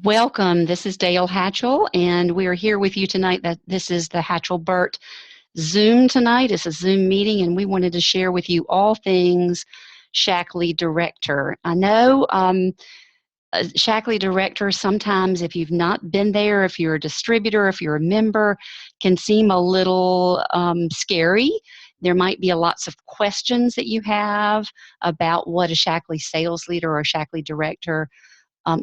Welcome. This is Dale Hatchell, and we are here with you tonight. This is the Hatchell-Burt Zoom tonight. It's a Zoom meeting, and we wanted to share with you all things Shaklee Director. I know Shaklee Director, sometimes if you've not been there, if you're a distributor, if you're a member, can seem a little scary. There might be lots of questions that you have about what a Shaklee sales leader or a Shaklee Director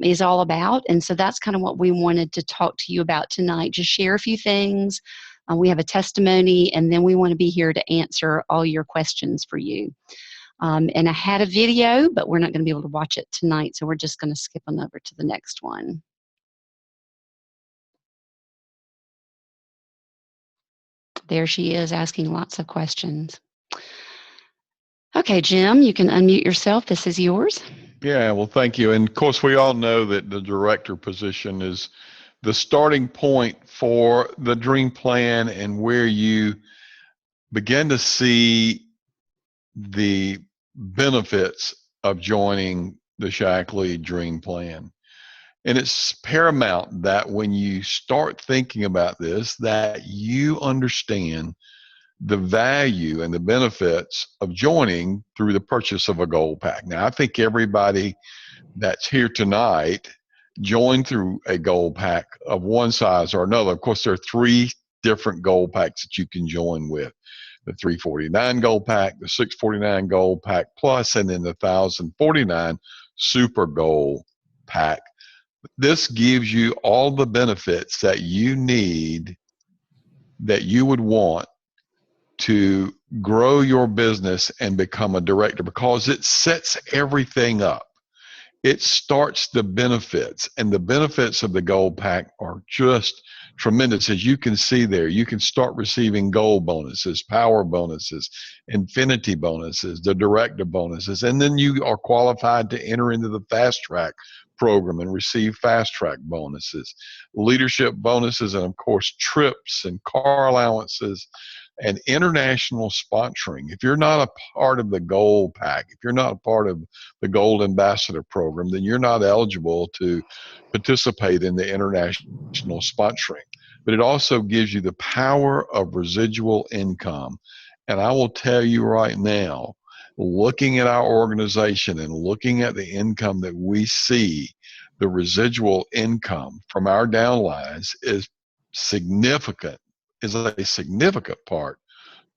is all about. And so that's kind of what we wanted to talk to you about tonight. Just share a few things. We have a testimony, and then we want to be here to answer all your questions for you. And I had a video, but we're not going to be able to watch it tonight, so we're just going to skip on over to the next one. There she is asking lots of questions. Okay, Jim, you can unmute yourself. This is yours. Yeah, well, thank you. And of course, we all know that the director position is the starting point for the dream plan and where you begin to see the benefits of joining the Shaklee Dream Plan. And it's paramount that when you start thinking about this, that you understand the value and the benefits of joining through the purchase of a gold pack. Now, I think everybody that's here tonight joined through a gold pack of one size or another. Of course, there are 3 different gold packs that you can join with. The 349 gold pack, the 649 gold pack plus, and then the 1049 super gold pack. This gives you all the benefits that you need, that you would want to grow your business and become a director, because it sets everything up. It starts the benefits, and the benefits of the gold pack are just tremendous. As you can see there, you can start receiving gold bonuses, power bonuses, infinity bonuses, the director bonuses, and then you are qualified to enter into the fast track program and receive fast track bonuses, leadership bonuses, and of course trips and car allowances and international sponsoring. If you're not a part of the gold pack, if you're not a part of the gold ambassador program, then you're not eligible to participate in the international sponsoring. But it also gives you the power of residual income. And I will tell you right now, looking at our organization and looking at the income that we see, the residual income from our downlines is significant, is a significant part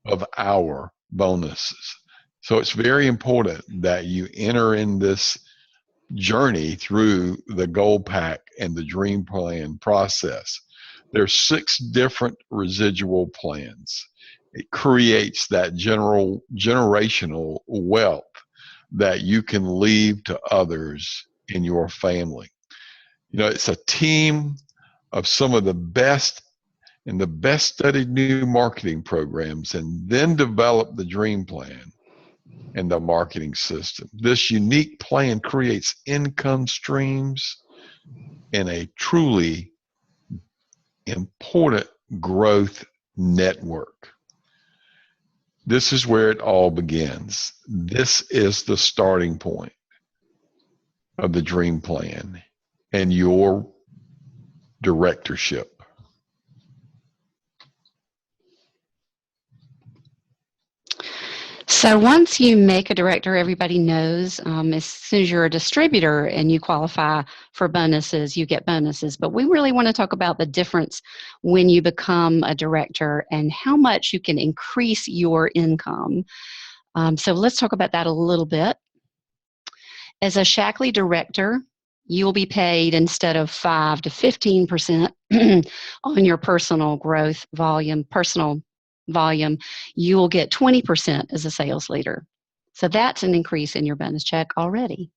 of our bonuses. So it's very important that you enter in this journey through the gold pack and the dream plan process. There's 6 different residual plans. It creates that generational wealth that you can leave to others in your family. You know, it's a team of some of the best and the best studied new marketing programs, and then develop the dream plan and the marketing system. This unique plan creates income streams and a truly important growth network. This is where it all begins. This is the starting point of the dream plan and your directorship. So once you make a director, everybody knows as soon as you're a distributor and you qualify for bonuses, you get bonuses. But we really want to talk about the difference when you become a director and how much you can increase your income. So let's talk about that a little bit. As a Shaklee director, you will be paid, instead of 5 to 15% on your personal growth volume, you will get 20% as a sales leader. So that's an increase in your bonus check already.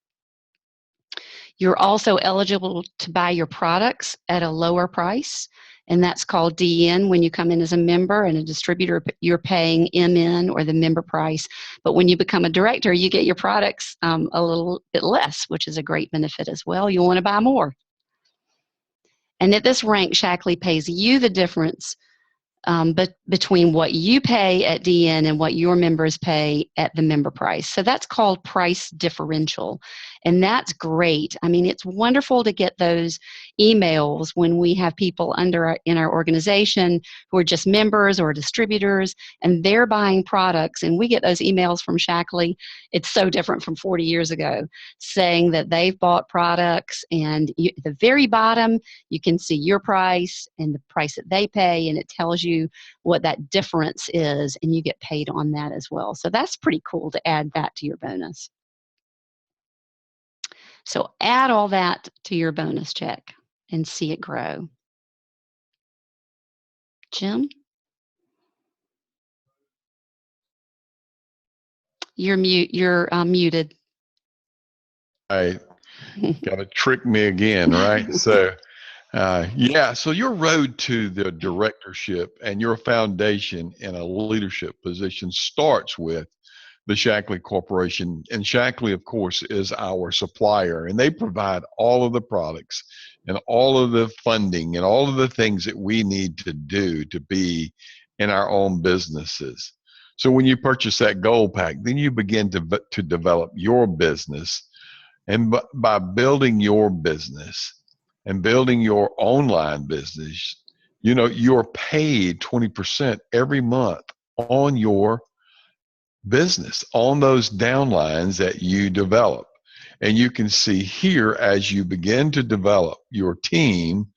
You're also eligible to buy your products at a lower price, and that's called DN. When you come in as a member and a distributor, you're paying MN, or the member price. But when you become a director, you get your products a little bit less, which is a great benefit as well. You'll want to buy more. And at this rank, Shaklee pays you the difference but between what you pay at DN and what your members pay at the member price. So that's called price differential. And that's great. I mean, it's wonderful to get those emails when we have people in our organization who are just members or distributors, and they're buying products, and we get those emails from Shaklee. It's so different from 40 years ago, saying that they've bought products, and at the very bottom, you can see your price and the price that they pay, and it tells you what that difference is, and you get paid on that as well. So that's pretty cool to add that to your bonus. So add all that to your bonus check and see it grow. Jim, you're muted. I got to trick me again, right? So, yeah, so your road to the directorship and your foundation in a leadership position starts with the Shaklee Corporation. And Shaklee, of course, is our supplier, and they provide all of the products and all of the funding and all of the things that we need to do to be in our own businesses. So when you purchase that gold pack, then you begin to develop your business. And by building your business and building your online business, you know, you're paid 20% every month on your business, on those downlines that you develop. And you can see here as you begin to develop your team,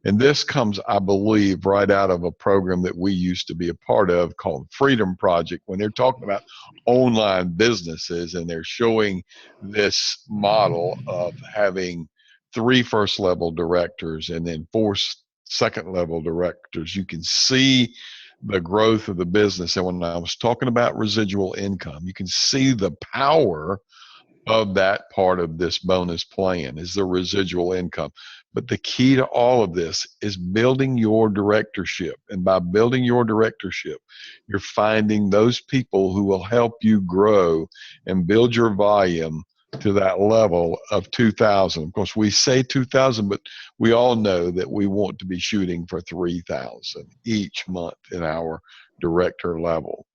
and this comes, I believe, right out of a program that we used to be a part of called Freedom Project, when they're talking about online businesses and they're showing this model of having 3 first level directors and then 4 second level directors. You can see the growth of the business. And when I was talking about residual income, you can see the power of that part of this bonus plan is the residual income. But the key to all of this is building your directorship. And by building your directorship, you're finding those people who will help you grow and build your volume to that level of 2,000. Of course, we say 2,000, but we all know that we want to be shooting for 3,000 each month in our director level.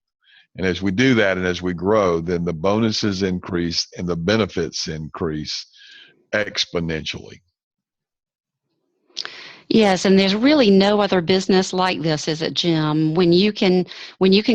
And as we do that and as we grow, then the bonuses increase and the benefits increase exponentially. Yes, and there's really no other business like this, is it, Jim? When you can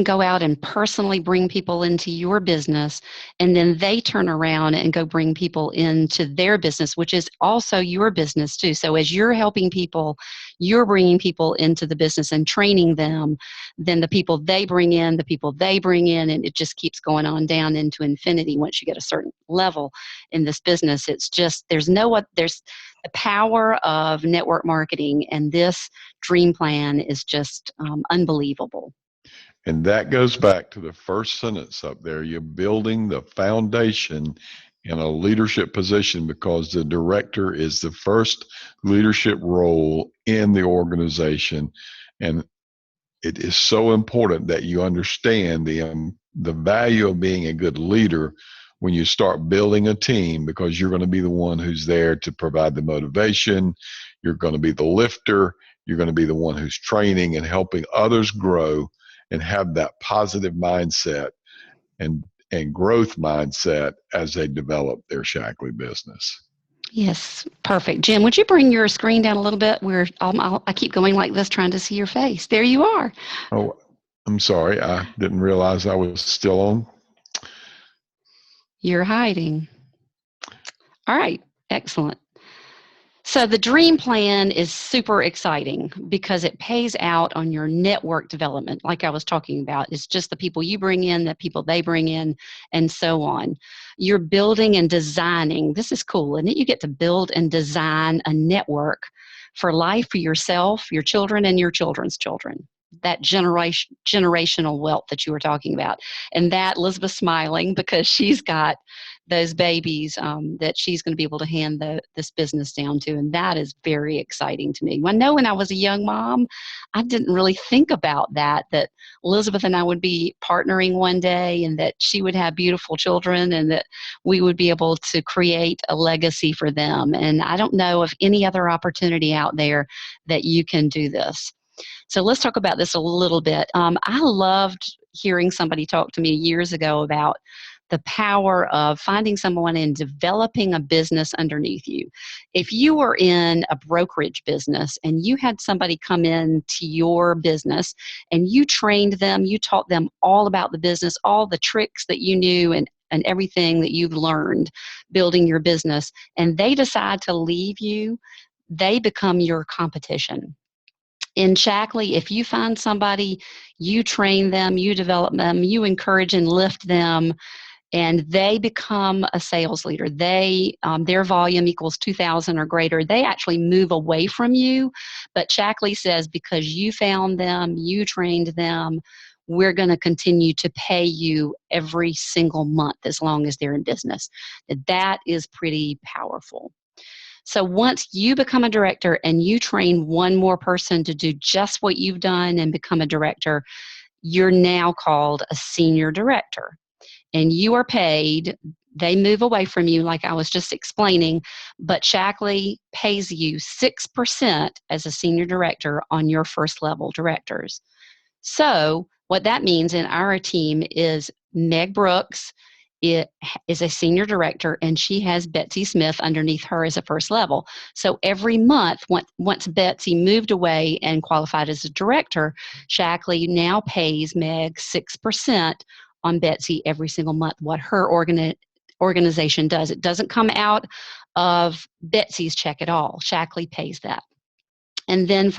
go out and personally bring people into your business, and then they turn around and go bring people into their business, which is also your business too. So as you're helping people, you're bringing people into the business and training them. Then the people they bring in, and it just keeps going on down into infinity. Once you get a certain level in this business, it's just there's the power of network marketing, and this dream plan is just unbelievable. And that goes back to the first sentence up there. You're building the foundation in a leadership position because the director is the first leadership role in the organization. And it is so important that you understand the value of being a good leader when you start building a team, because you're going to be the one who's there to provide the motivation. You're going to be the lifter. You're going to be the one who's training and helping others grow and have that positive mindset and growth mindset as they develop their Shaklee business. Yes, perfect. Jim, would you bring your screen down a little bit? I keep going like this trying to see your face. There you are. Oh, I'm sorry. I didn't realize I was still on. You're hiding. All right, excellent. So the dream plan is super exciting because it pays out on your network development, like I was talking about. It's just the people you bring in, the people they bring in, and so on. You're building and designing. This is cool, isn't it? You get to build and design a network for life for yourself, your children, and your children's children. That generational wealth that you were talking about. And that Elizabeth's smiling because she's got those babies that she's going to be able to hand this business down to. And that is very exciting to me. I know when I was a young mom, I didn't really think about that Elizabeth and I would be partnering one day and that she would have beautiful children and that we would be able to create a legacy for them. And I don't know of any other opportunity out there that you can do this. So let's talk about this a little bit. I loved hearing somebody talk to me years ago about the power of finding someone and developing a business underneath you. If you were in a brokerage business and you had somebody come in to your business and you trained them, you taught them all about the business, all the tricks that you knew and everything that you've learned building your business, and they decide to leave you, they become your competition. In Shaklee, if you find somebody, you train them, you develop them, you encourage and lift them, and they become a sales leader. Their volume equals 2,000 or greater. They actually move away from you, but Shaklee says because you found them, you trained them, we're going to continue to pay you every single month as long as they're in business. That is pretty powerful. So once you become a director and you train one more person to do just what you've done and become a director, you're now called a senior director. And you are paid, they move away from you like I was just explaining, but Shaklee pays you 6% as a senior director on your first level directors. So what that means in our team is Meg Brooks is a senior director, and she has Betsy Smith underneath her as a first level. So every month, once Betsy moved away and qualified as a director, Shaklee now pays Meg 6% on Betsy every single month, what her organization does. It doesn't come out of Betsy's check at all. Shaklee pays that. And then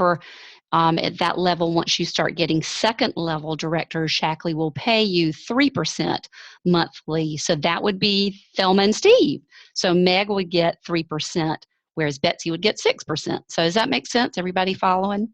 at that level, once you start getting second level directors, Shaklee will pay you 3% monthly. So that would be Thelma and Steve. So Meg would get 3%, whereas Betsy would get 6%. So does that make sense? Everybody following?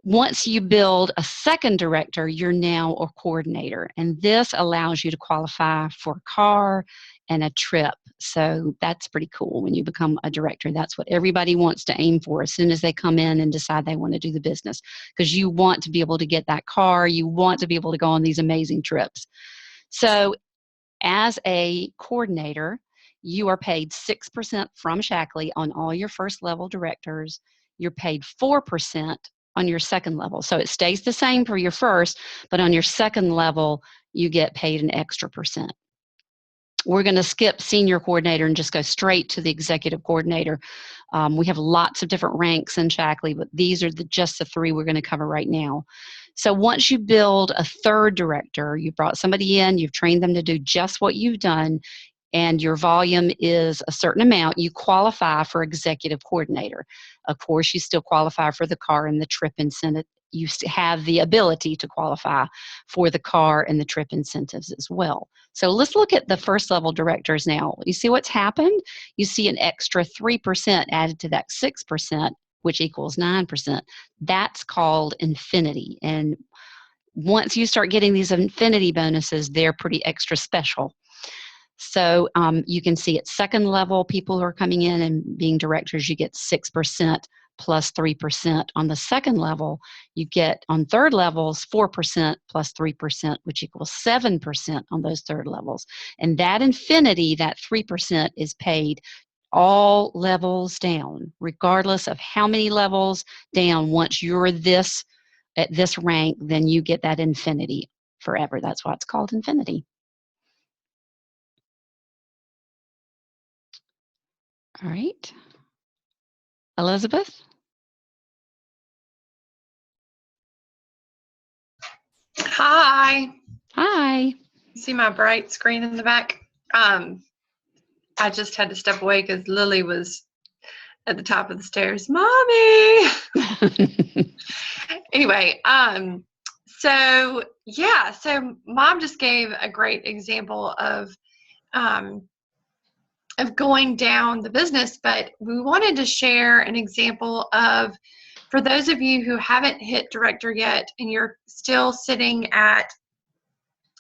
Once you build a second director, you're now a coordinator, and this allows you to qualify for a car and a trip. So that's pretty cool. When you become a director, that's what everybody wants to aim for as soon as they come in and decide they want to do the business, because you want to be able to get that car, you want to be able to go on these amazing trips. So as a coordinator, you are paid 6% from Shaklee on all your first level directors. You're paid 4% on your second level. So it stays the same for your first, but on your second level, you get paid an extra percent. We're going to skip senior coordinator and just go straight to the executive coordinator. We have lots of different ranks in Shaklee, but these are just the three we're going to cover right now. So once you build a third director, you brought somebody in, you've trained them to do just what you've done, and your volume is a certain amount, you qualify for executive coordinator. Of course, you still qualify for the car and the trip incentive. You have the ability to qualify for the car and the trip incentives as well. So let's look at the first level directors now. You see what's happened? You see an extra 3% added to that 6%, which equals 9%. That's called infinity. And once you start getting these infinity bonuses, they're pretty extra special. So you can see at second level, people who are coming in and being directors, you get 6% plus 3%. On the second level, you get on third levels 4% plus 3%, which equals 7% on those third levels. And that infinity, that 3%, is paid all levels down, regardless of how many levels down. Once you're at this rank, then you get that infinity forever. That's why it's called infinity. All right. Elizabeth? Hi. Hi. See my bright screen in the back? I just had to step away because Lily was at the top of the stairs. Mommy! Anyway, so Mom just gave a great example of going down the business, but we wanted to share an example of, for those of you who haven't hit director yet and you're still sitting at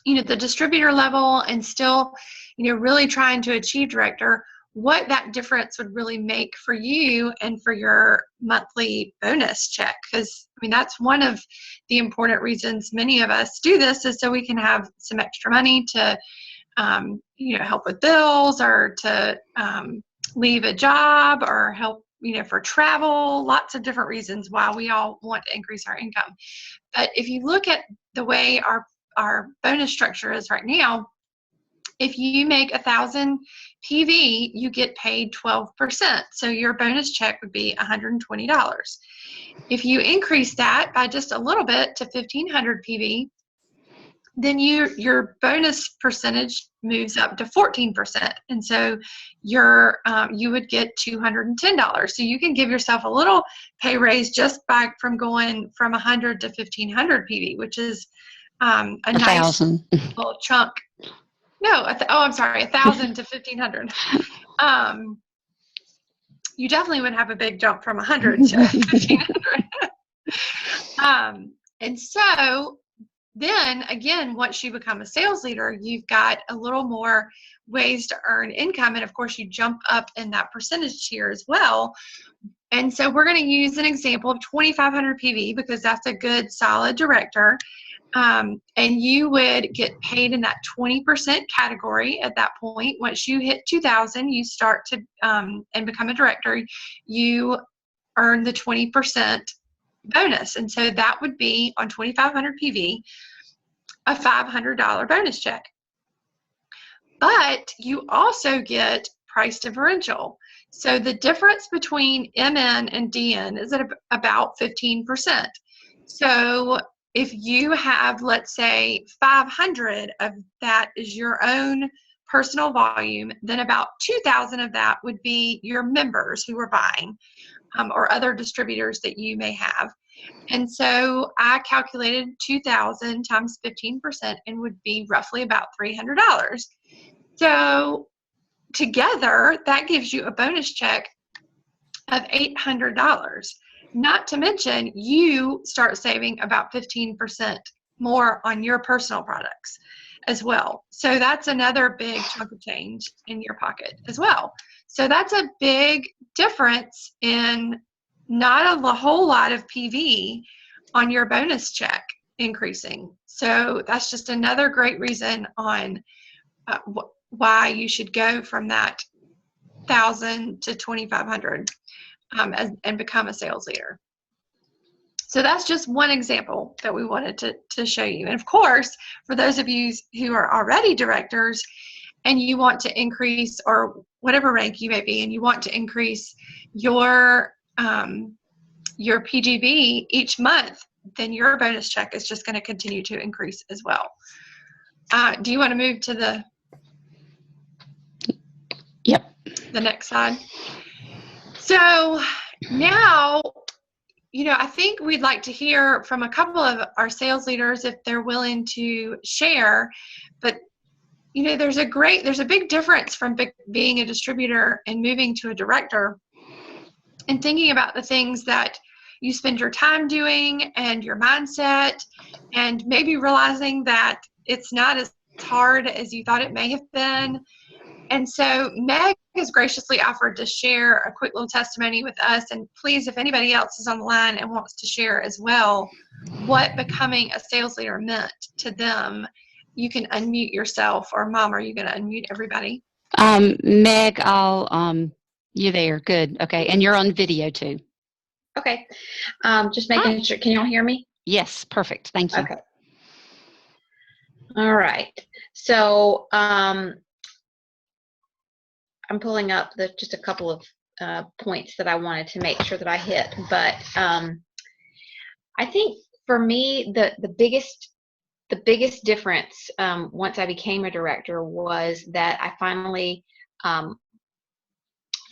the distributor level and still really trying to achieve director, what that difference would really make for you and for your monthly bonus check. Because that's one of the important reasons many of us do this, is so we can have some extra money to help with bills, or to leave a job, or help for travel. Lots of different reasons why we all want to increase our income. But if you look at the way our bonus structure is right now, if you make 1,000 PV, you get paid 12%. So your bonus check would be $120. If you increase that by just a little bit to 1,500 PV, then your bonus percentage moves up to 14%, and so you would get $210. So you can give yourself a little pay raise just from going from 100 to 1,500 PV, which is a nice 1,000. little chunk. No, I'm sorry, 1,000 to 1,500. You definitely would have a big jump from 100 to 1,500. And so then again, once you become a sales leader, you've got a little more ways to earn income. And of course, you jump up in that percentage tier as well. And so we're going to use an example of 2,500 PV because that's a good, solid director. And you would get paid in that 20% category at that point. Once you hit 2,000, you start to and become a director, you earn the 20% bonus. And so that would be on 2,500 PV, a $500 bonus check. But you also get price differential. So the difference between MN and DN is at about 15%. So if you have, let's say, 500 of that is your own personal volume, then about 2,000 of that would be your members who are buying, or other distributors that you may have. And so I calculated 2,000 times 15% and would be roughly about $300. So together, that gives you a bonus check of $800. Not to mention, you start saving about 15% more on your personal products as well. So that's another big chunk of change in your pocket as well. So that's a big difference in not a whole lot of PV on your bonus check increasing. So that's just another great reason on why you should go from that 1,000 to 2,500 and become a sales leader. So that's just one example that we wanted to show you. And of course, for those of you who are already directors and you want to increase, or whatever rank you may be, and you want to increase your PGB each month, then your bonus check is just going to continue to increase as well. Do you want to move to the next slide? So now, I think we'd like to hear from a couple of our sales leaders if they're willing to share. But there's a big difference from being a distributor and moving to a director, and thinking about the things that you spend your time doing and your mindset, and maybe realizing that it's not as hard as you thought it may have been. And so Meg has graciously offered to share a quick little testimony with us. And please, if anybody else is on the line and wants to share as well what becoming a sales leader meant to them, you can unmute yourself. Or Mom, are you going to unmute everybody? Meg, you're there. Good. Okay. And you're on video too. Okay. Just making sure. Can y'all hear me? Yes. Perfect. Thank you. Okay. All right. So I'm pulling up just a couple of points that I wanted to make sure that I hit. But I think for me, the biggest difference once I became a director was that I finally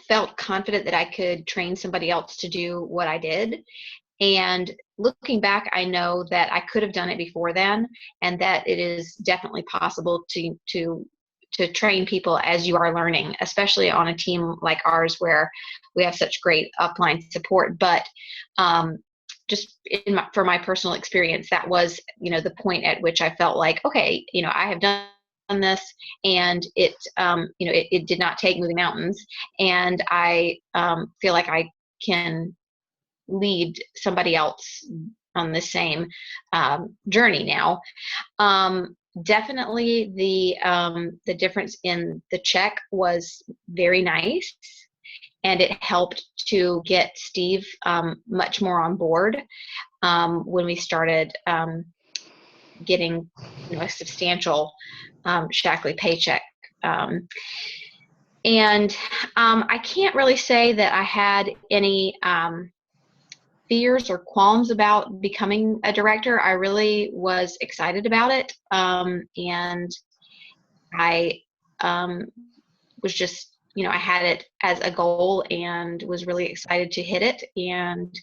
felt confident that I could train somebody else to do what I did. And looking back, I know that I could have done it before then, and that it is definitely possible to train people as you are learning, especially on a team like ours where we have such great upline support. But just for my personal experience, that was, the point at which I felt like, okay, I have done this, and it did not take moving mountains, and I feel like I can lead somebody else on the same journey now. Definitely the difference in the check was very nice, and it helped to get Steve much more on board when we started getting a substantial Shaklee paycheck And I can't really say that I had any fears or qualms about becoming a director. I really was excited about it. And I was just, I had it as a goal and was really excited to hit it. And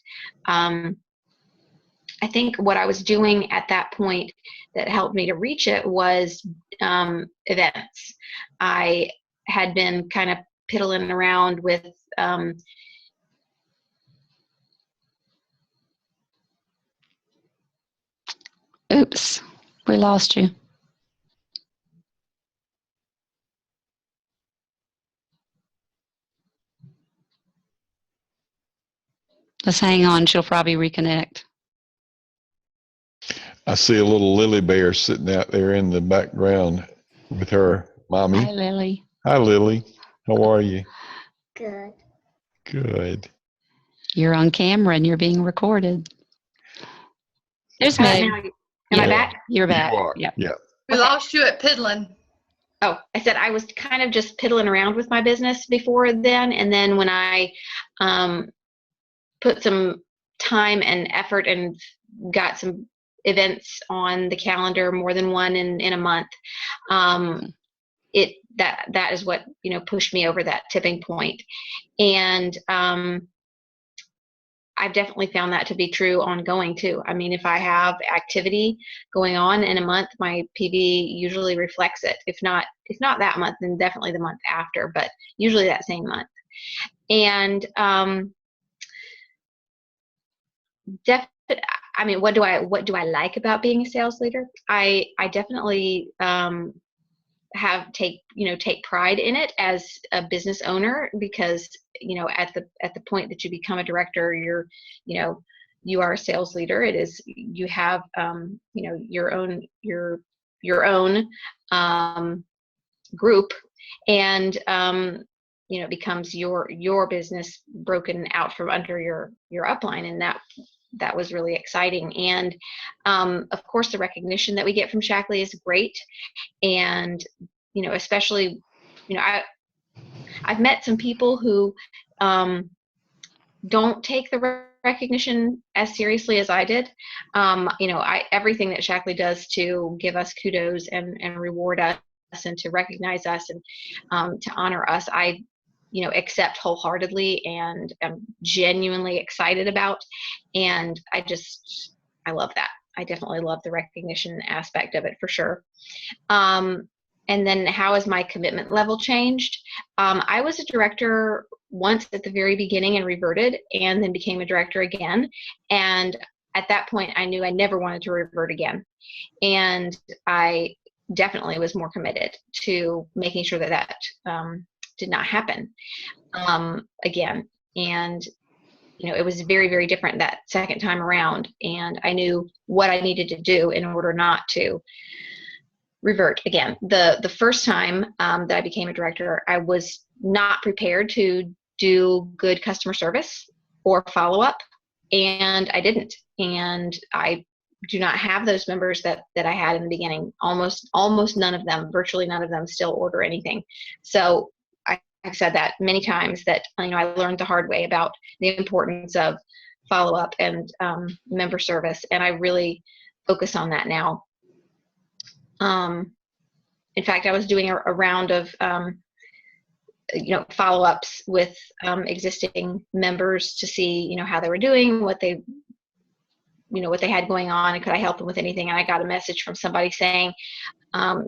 I think what I was doing at that point that helped me to reach it was events. I had been kind of piddling around with Oops, we lost you. Let's hang on. She'll probably reconnect. I see a little Lily bear sitting out there in the background with her mommy. Hi, Lily. Hi, Lily. How are you? Good. Good. You're on camera and you're being recorded. There's Meg. Am I back? You're back. You are. Yep. Yeah. We Okay. lost you at Piddlin. Oh, I said I was kind of just piddling around with my business before then. And then when I put some time and effort and got some events on the calendar, more than one in a month, that is what, pushed me over that tipping point. And I've definitely found that to be true ongoing too. I mean, if I have activity going on in a month, my PV usually reflects it. If not that month, then definitely the month after, but usually that same month. And what do I like about being a sales leader? I definitely take pride in it as a business owner, because at the point that you become a director, you are a sales leader. It is, you have your own group, and it becomes your business broken out from under your upline, and that was really exciting. And of course, the recognition that we get from Shaklee is great. And, especially, I've met some people who don't take the recognition as seriously as I did. Everything that Shaklee does to give us kudos and reward us and to recognize us and to honor us, I accept wholeheartedly and am genuinely excited about. And I love that. I definitely love the recognition aspect of it, for sure. And then how has my commitment level changed? I was a director once at the very beginning and reverted, and then became a director again. And at that point, I knew I never wanted to revert again. And I definitely was more committed to making sure that did not happen again. And it was very, very different that second time around, and I knew what I needed to do in order not to revert again. The first time that I became a director, I was not prepared to do good customer service or follow-up, and I didn't. And I do not have those members that I had in the beginning. Almost none of them, virtually none of them, still order anything. So I've said that many times, that I learned the hard way about the importance of follow-up and member service, and I really focus on that now. In fact, I was doing a round of follow-ups with existing members to see how they were doing, what they had going on, and could I help them with anything. And I got a message from somebody saying,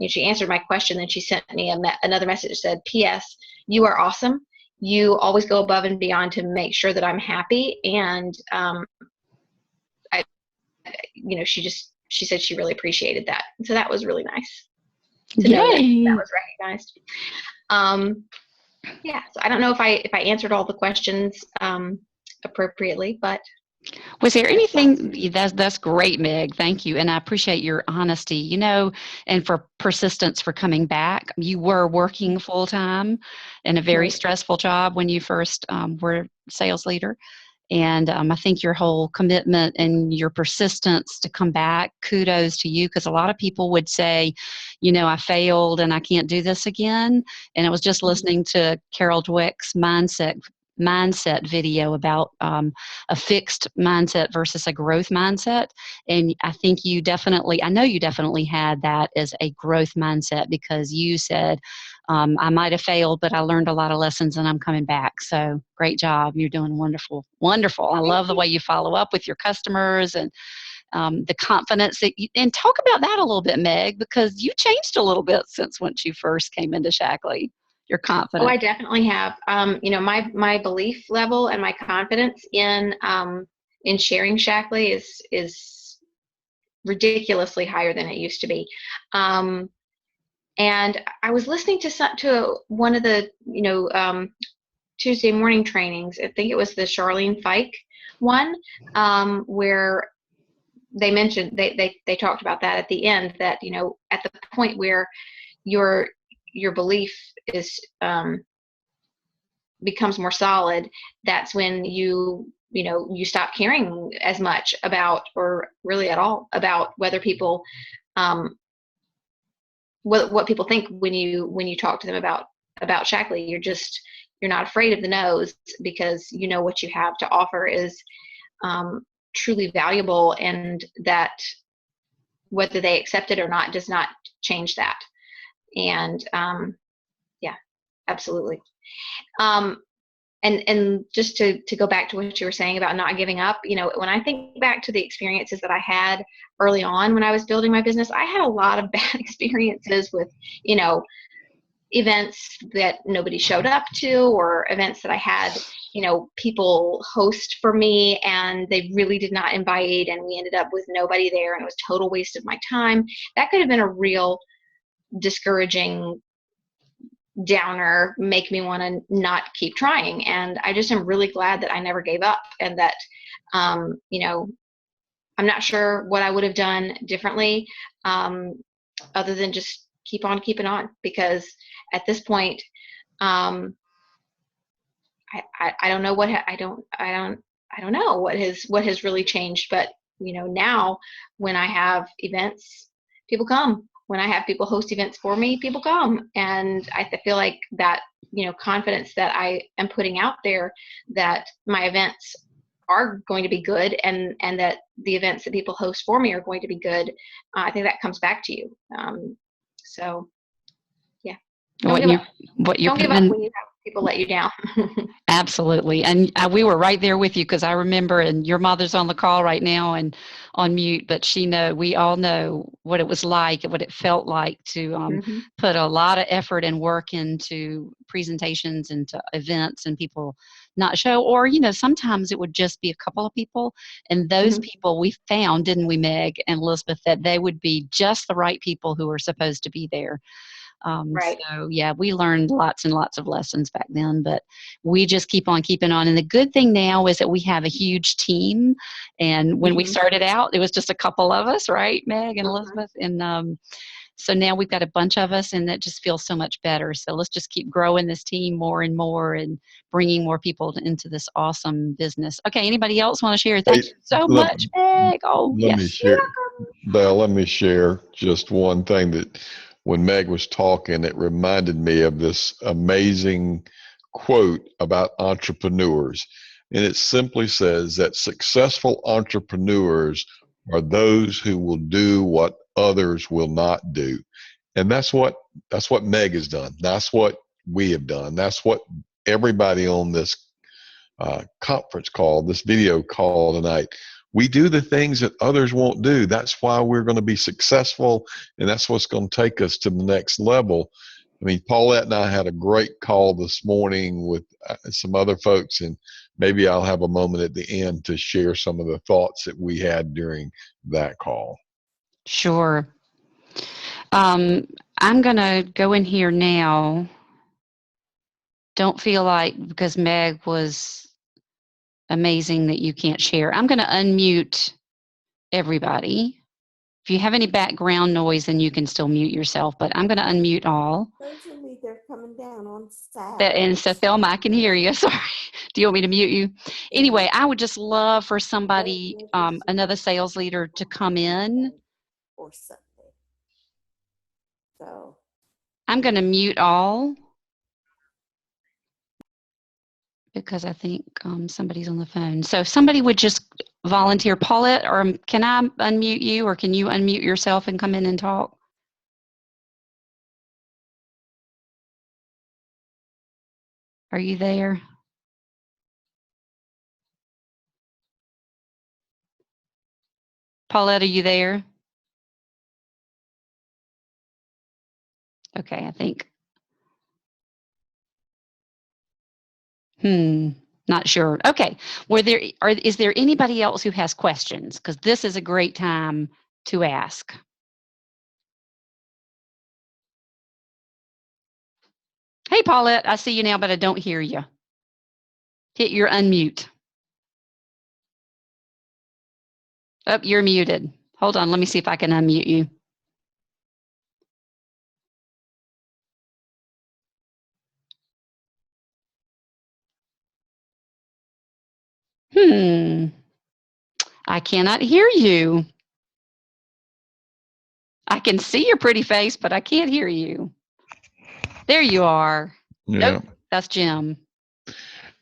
she answered my question, then she sent me another message that said, "P.S. You are awesome. You always go above and beyond to make sure that I'm happy." And she said she really appreciated that. And so that was really nice to know that was recognized. So I don't know if I answered all the questions appropriately, but was there anything that's great, Meg? Thank you. And I appreciate your honesty, and for persistence for coming back. You were working full time in a very stressful job when you first were sales leader. And I think your whole commitment and your persistence to come back, kudos to you, because a lot of people would say, I failed and I can't do this again. And I was just listening to Carol Dweck's mindset video about a fixed mindset versus a growth mindset. And I think I know you definitely had that as a growth mindset, because you said, I might have failed, but I learned a lot of lessons and I'm coming back. So great job. You're doing wonderful. Wonderful. I love the way you follow up with your customers and the confidence and talk about that a little bit, Meg, because you changed a little bit since once you first came into Shaklee. You're confident. Oh, I definitely have. My belief level and my confidence in sharing Shaklee is ridiculously higher than it used to be. And I was listening to one of the Tuesday morning trainings. I think it was the Charlene Fike one, where they mentioned they talked about that at the end, that at the point where your belief is becomes more solid, that's when you stop caring as much about, or really at all, about whether people what people think when you talk to them about Shaklee. You're not afraid of the no's, because what you have to offer is truly valuable, and that whether they accept it or not does not change that. And yeah, absolutely. And just to go back to what you were saying about not giving up, when I think back to the experiences that I had early on when I was building my business, I had a lot of bad experiences with, events that nobody showed up to, or events that I had, people host for me and they really did not invite, and we ended up with nobody there, and it was a total waste of my time. That could have been a real discouraging downer, make me want to not keep trying. And I just am really glad that I never gave up, and that I'm not sure what I would have done differently, other than just keep on keeping on, because at this point I don't know I don't know what has really changed. But now when I have events, people come. When I have people host events for me, people come. And I feel like that, confidence that I am putting out there, that my events are going to be good, and that the events that people host for me are going to be good, I think that comes back to you. So yeah. Don't give up when you have people let you down. Absolutely. And we were right there with you, because I remember, and your mother's on the call right now and on mute, but we all know what it was like, what it felt like to put a lot of effort and work into presentations and to events, and people not show, or, sometimes it would just be a couple of people. And those people we found, didn't we, Meg and Elizabeth, that they would be just the right people who were supposed to be there. Right. So yeah, we learned lots and lots of lessons back then, but we just keep on keeping on. And the good thing now is that we have a huge team. And when we started out, it was just a couple of us, right, Meg and Elizabeth? And so now we've got a bunch of us, and that just feels so much better. So let's just keep growing this team more and more, and bringing more people into this awesome business. Okay, anybody else want to share? Thank you so much, Meg. Oh, let yes. me share. Dale, let me share just one thing that when Meg was talking, it reminded me of this amazing quote about entrepreneurs. And it simply says that successful entrepreneurs are those who will do what others will not do. And that's what Meg has done. That's what we have done. That's what everybody on this conference call, this video call tonight, we do the things that others won't do. That's why we're going to be successful, and that's what's going to take us to the next level. I mean, Paulette and I had a great call this morning with some other folks, and maybe I'll have a moment at the end to share some of the thoughts that we had during that call. Sure. I'm going to go in here now. Don't feel like, because Meg was amazing, that you can't share. I'm going to unmute everybody. If you have any background noise, then you can still mute yourself, but I'm going to unmute all. Urgently, they're coming down on Saturday. And so, Thelma, I can hear you. Sorry. Do you want me to mute you? Anyway, I would just love for somebody, another sales leader, to come in. Or Sunday. So I'm going to mute all because I think somebody's on the phone. So if somebody would just volunteer, Paulette, or can I unmute you, or can you unmute yourself and come in and talk? Are you there? Paulette, are you there? Okay, I think. Not sure. Okay. Is there anybody else who has questions? Because this is a great time to ask. Hey, Paulette, I see you now, but I don't hear you. Hit your unmute. Oh, you're muted. Hold on. Let me see if I can unmute you. I cannot hear you. I can see your pretty face, but I can't hear you. There you are. Yeah. Nope, that's Jim.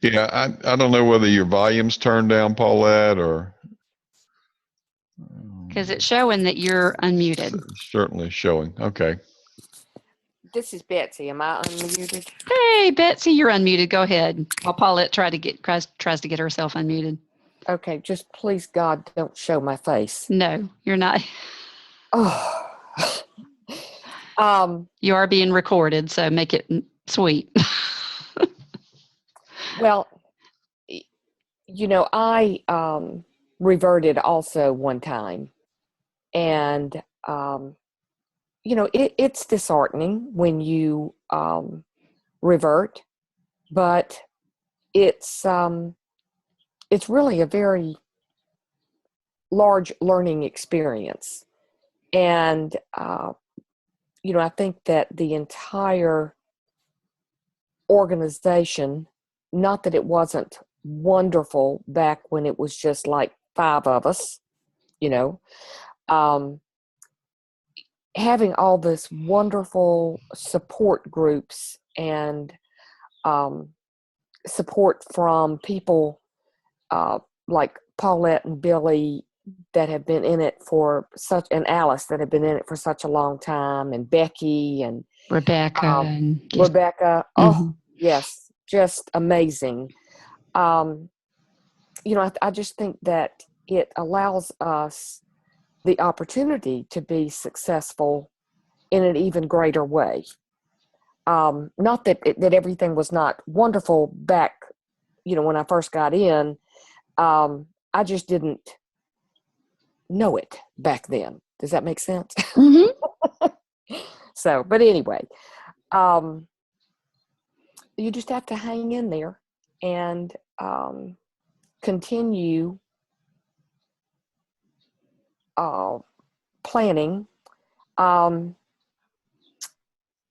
Yeah, I don't know whether your volume's turned down, Paulette, or because it's showing that you're unmuted. Certainly showing. Okay. this is Betsy. Am I unmuted? Hey, Betsy, you're unmuted. Go ahead. While Paulette tries to get herself unmuted. Okay, just please God don't show my face. No, you're not. Oh. You are being recorded, so make it sweet. Well, I reverted also one time, and it's disheartening when you revert, but it's really a very large learning experience, and I think that the entire organization, not that it wasn't wonderful back when it was just like 5 of us, having all this wonderful support groups and support from people like Paulette and Billy that have been in it and Alice that have been in it for such a long time, and Becky and Rebecca. Rebecca. Oh, yes, just amazing. I just think that it allows us the opportunity to be successful in an even greater way. Not that everything was not wonderful back, when I first got in. I just didn't know it back then. Does that make sense? Mm-hmm. So, but anyway, you just have to hang in there and continue planning.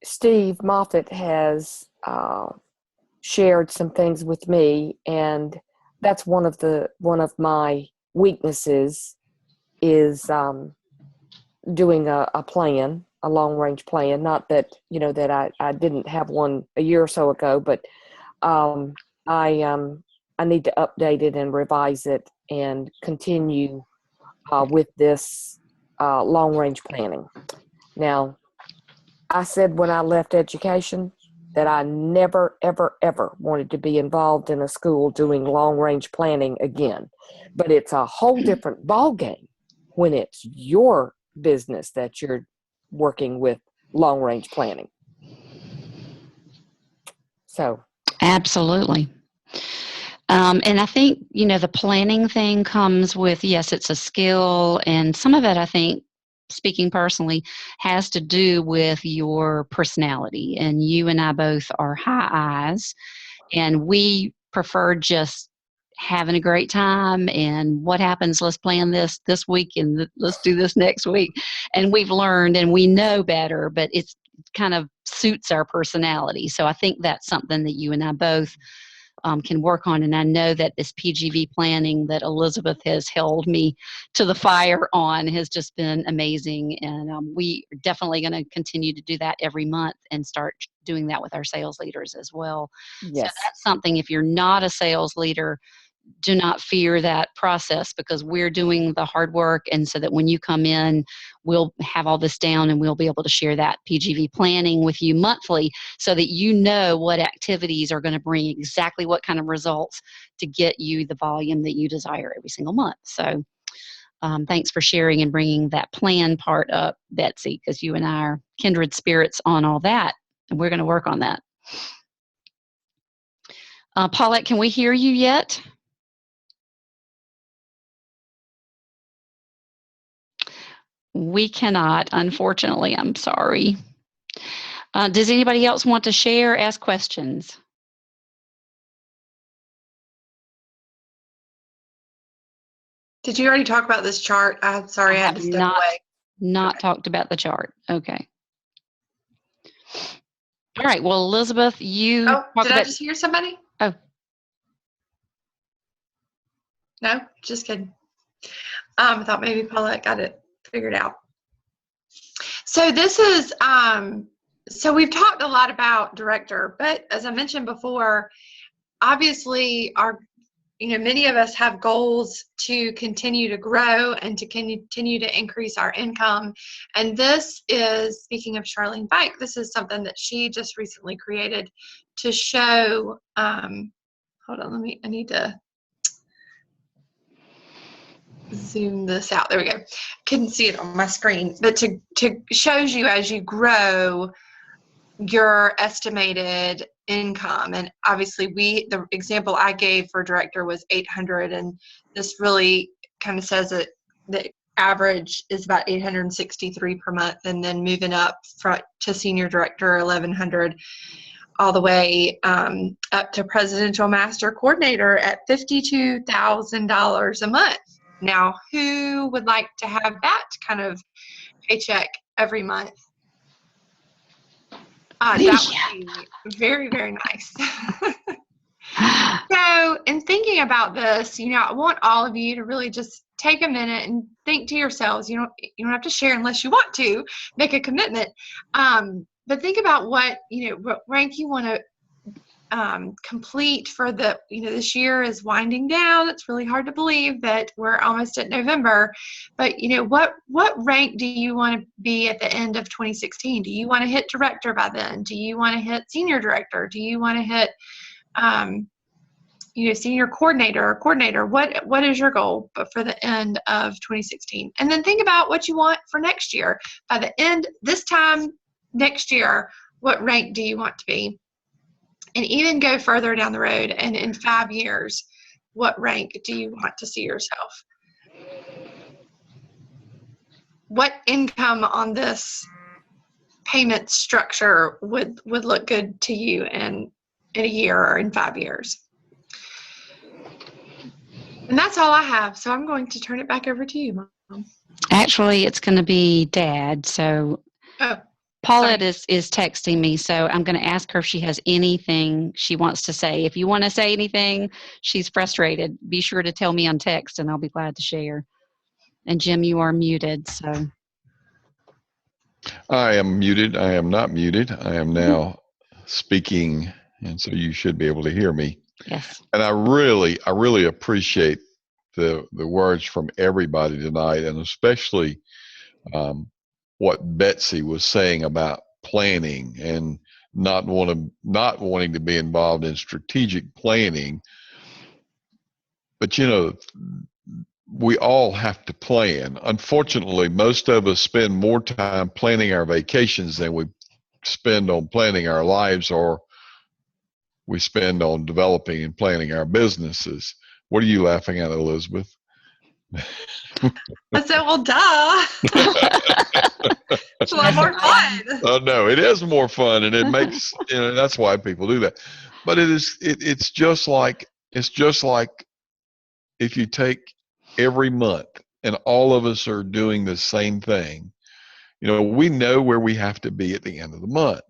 Steve Moffat has shared some things with me, and that's one of my weaknesses is doing a plan, a long range plan. Not that that I didn't have one a year or so ago, but I need to update it and revise it and continue with this long range planning. Now, I said when I left education that I never, ever, ever wanted to be involved in a school doing long range planning again. But it's a whole different ballgame when it's your business that you're working with long range planning. So. Absolutely. And I think, the planning thing comes with, yes, it's a skill, and some of it, I think, speaking personally, has to do with your personality. And you and I both are high eyes, and we prefer just having a great time, and what happens, let's plan this week, and let's do this next week. And we've learned and we know better, but it's kind of suits our personality. So I think that's something that you and I both can work on. And I know that this PGV planning that Elizabeth has held me to the fire on has just been amazing. And we are definitely going to continue to do that every month and start doing that with our sales leaders as well. So Yes. that's something, if you're not a sales leader, do not fear that process, because we're doing the hard work, and so that when you come in, we'll have all this down and we'll be able to share that PGV planning with you monthly so that you know what activities are going to bring exactly what kind of results to get you the volume that you desire every single month. So thanks for sharing and bringing that plan part up, Betsy, because you and I are kindred spirits on all that, and we're going to work on that. Paulette, can we hear you yet? We cannot, unfortunately. I'm sorry. Does anybody else want to share, ask questions? Did you already talk about this chart? I'm sorry, I had to step away. Not talked about the chart. Okay. All right. Well, Elizabeth, you Oh, did I just hear somebody? Oh. No, just kidding. I thought maybe Paulette got it figured out. So this is, so we've talked a lot about director, but as I mentioned before, obviously many of us have goals to continue to grow and to continue to increase our income. And this is, speaking of Charlene Bike, this is something that she just recently created to show, hold on, I need to zoom this out. There we go. Couldn't see it on my screen, but to shows you as you grow your estimated income. And obviously the example I gave for director was 800, and this really kind of says that the average is about 863 per month, and then moving up to senior director 1100, all the way up to presidential master coordinator at $52,000 a month. Now, who would like to have that kind of paycheck every month? That would be very, very nice. So, in thinking about this, I want all of you to really just take a minute and think to yourselves. You don't have to share unless you want to make a commitment. But think about what rank you want to complete for the, this year is winding down. It's really hard to believe that we're almost at November, but what rank do you want to be at the end of 2016? Do you want to hit director by then? Do you want to hit senior director? Do you want to hit, senior coordinator or coordinator? What is your goal for the end of 2016? And then think about what you want for next year. By the end, this time next year, what rank do you want to be? And even go further down the road, and in 5 years, what rank do you want to see yourself? What income on this payment structure would look good to you in a year or in 5 years? And that's all I have. So I'm going to turn it back over to you, Mom. Actually, it's going to be Dad. So Paulette is texting me, so I'm going to ask her if she has anything she wants to say. If you want to say anything, she's frustrated, be sure to tell me on text, and I'll be glad to share. And Jim, you are muted. So I am muted. I am not muted. I am now speaking, and so you should be able to hear me. Yes. And I really appreciate the words from everybody tonight, and especially what Betsy was saying about planning and not wanting to be involved in strategic planning. But we all have to plan. Unfortunately, most of us spend more time planning our vacations than we spend on planning our lives, or we spend on developing and planning our businesses. What are you laughing at, Elizabeth? I said, well, duh. It's a lot more fun. Oh no, it is more fun, and it makes that's why people do that. But it's just like if you take every month and all of us are doing the same thing, we know where we have to be at the end of the month.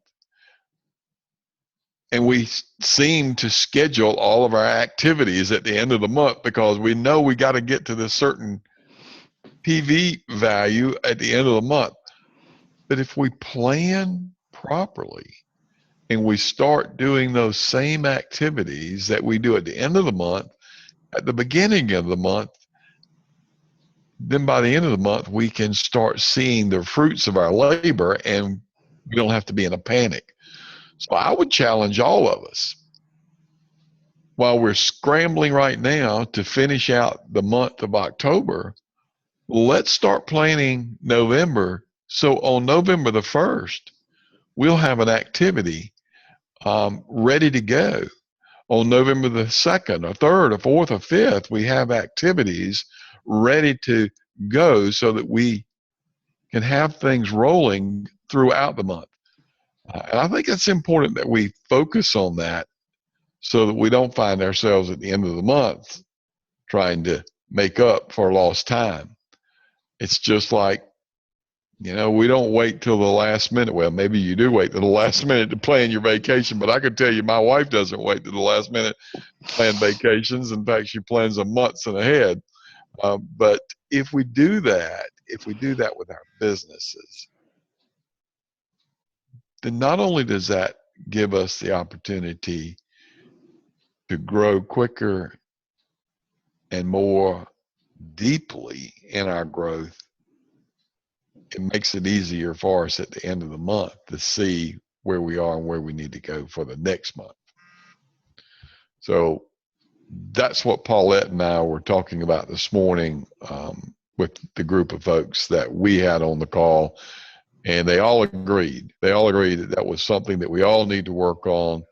And we seem to schedule all of our activities at the end of the month because we know we got to get to this certain PV value at the end of the month. But if we plan properly and we start doing those same activities that we do at the end of the month, at the beginning of the month, then by the end of the month, we can start seeing the fruits of our labor and we don't have to be in a panic. So I would challenge all of us, while we're scrambling right now to finish out the month of October, let's start planning November. So on November the 1st, we'll have an activity ready to go. On November the 2nd or 3rd or 4th or 5th, we have activities ready to go so that we can have things rolling throughout the month. And I think it's important that we focus on that so that we don't find ourselves at the end of the month trying to make up for lost time. It's just like, we don't wait till the last minute. Well, maybe you do wait till the last minute to plan your vacation, but I can tell you my wife doesn't wait till the last minute to plan vacations. In fact, she plans them months ahead. But if we do that with our businesses, then not only does that give us the opportunity to grow quicker and more deeply in our growth, it makes it easier for us at the end of the month to see where we are and where we need to go for the next month. So that's what Paulette and I were talking about this morning with the group of folks that we had on the call. And they all agreed. They all agreed that that was something that we all need to work on,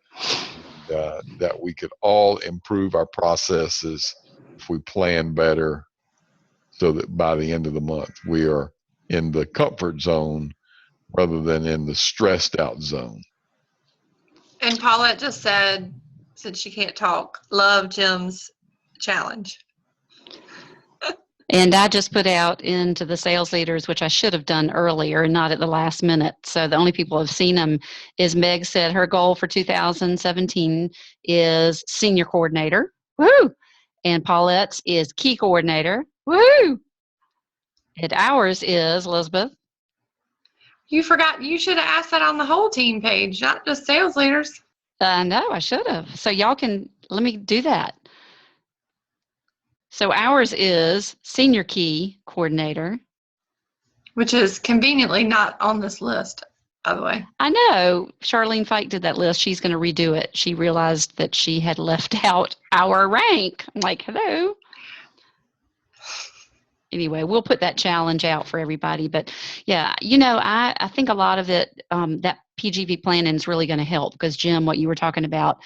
that we could all improve our processes if we plan better so that by the end of the month we are in the comfort zone rather than in the stressed out zone. And Paulette just said, since she can't talk, love Jim's challenge. And I just put out into the sales leaders, which I should have done earlier, not at the last minute. So the only people who have seen them is Meg said her goal for 2017 is senior coordinator. Woo! And Paulette's is key coordinator. Woo! And ours is, Elizabeth. You forgot, you should have asked that on the whole team page, not just sales leaders. No, I should have. So y'all can, let me do that. So ours is senior key coordinator. Which is conveniently not on this list, by the way. I know. Charlene Fike did that list. She's going to redo it. She realized that she had left out our rank. I'm like, hello. Anyway, we'll put that challenge out for everybody. But yeah, I think a lot of it, that PGV planning is really going to help because Jim, what you were talking about,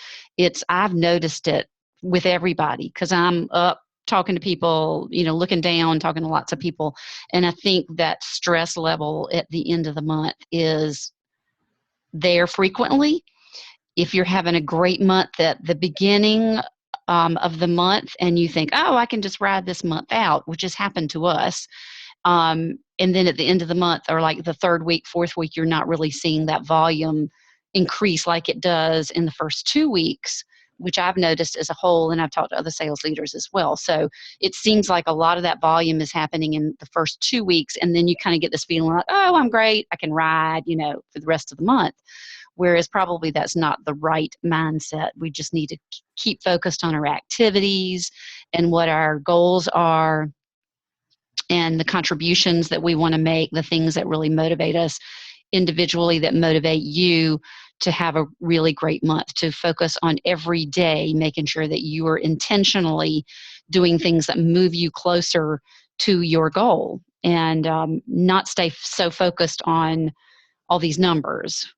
I've noticed it with everybody because I'm up talking to people, looking down, talking to lots of people. And I think that stress level at the end of the month is there frequently. If you're having a great month at the beginning of the month and you think, oh, I can just ride this month out, which has happened to us. And then at the end of the month or like the third week, fourth week, you're not really seeing that volume increase like it does in the first 2 weeks, which I've noticed as a whole, and I've talked to other sales leaders as well. So it seems like a lot of that volume is happening in the first 2 weeks, and then you kind of get this feeling like, oh, I'm great, I can ride, for the rest of the month. Whereas probably that's not the right mindset. We just need to keep focused on our activities and what our goals are and the contributions that we want to make, the things that really motivate us individually, that motivate you to have a really great month, to focus on every day, making sure that you are intentionally doing things that move you closer to your goal and not stay so focused on all these numbers.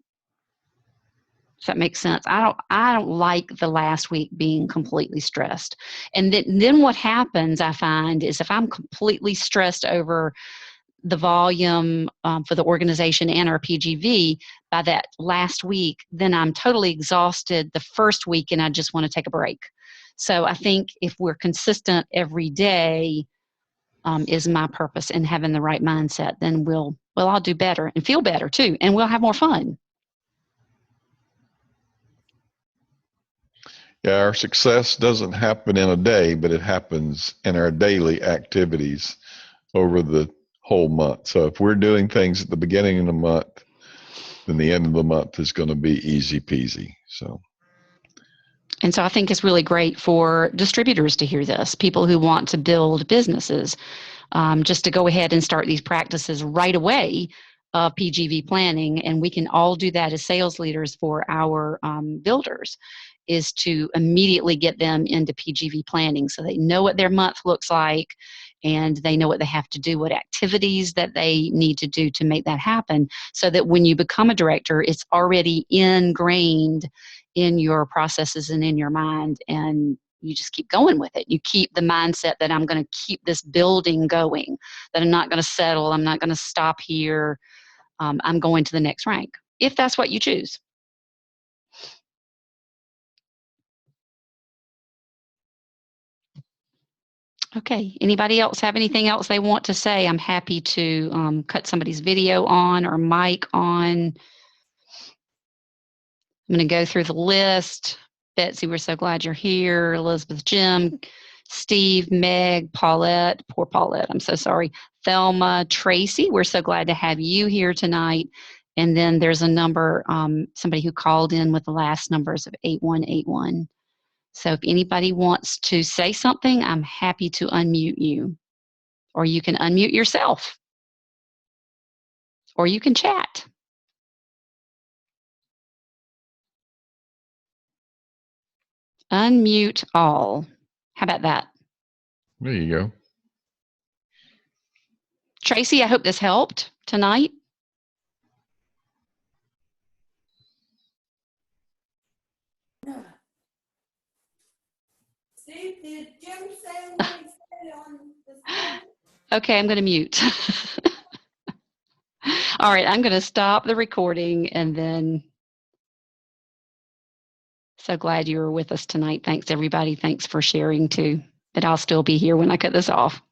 Does that make sense? I don't like the last week being completely stressed. And then what happens, I find, is if I'm completely stressed over the volume for the organization and our PGV, by that last week, then I'm totally exhausted the first week and I just want to take a break. So I think if we're consistent every day is my purpose in having the right mindset, then we'll all do better and feel better too, and we'll have more fun. Yeah, our success doesn't happen in a day, but it happens in our daily activities over the whole month. So if we're doing things at the beginning of the month, then the end of the month is going to be easy peasy. So. And so I think it's really great for distributors to hear this, people who want to build businesses, just to go ahead and start these practices right away of PGV planning. And we can all do that as sales leaders for our builders, is to immediately get them into PGV planning so they know what their month looks like and they know what they have to do, what activities that they need to do to make that happen, so that when you become a director, it's already ingrained in your processes and in your mind, and you just keep going with it. You keep the mindset that I'm going to keep this building going, that I'm not going to settle, I'm not going to stop here, I'm going to the next rank, if that's what you choose. Okay, anybody else have anything else they want to say? I'm happy to cut somebody's video on or mic on. I'm going to go through the list. Betsy, we're so glad you're here. Elizabeth, Jim, Steve, Meg, Paulette, poor Paulette, I'm so sorry. Thelma, Tracy, we're so glad to have you here tonight. And then there's a number, somebody who called in with the last numbers of 8181. So if anybody wants to say something, I'm happy to unmute you. Or you can unmute yourself. Or you can chat. Unmute all. How about that? There you go. Tracy, I hope this helped tonight. Steve, did Jim say what he said on the phone? Okay, I'm going to mute. All right, I'm going to stop the recording, and then so glad you were with us tonight. Thanks, everybody. Thanks for sharing too. But I'll still be here when I cut this off.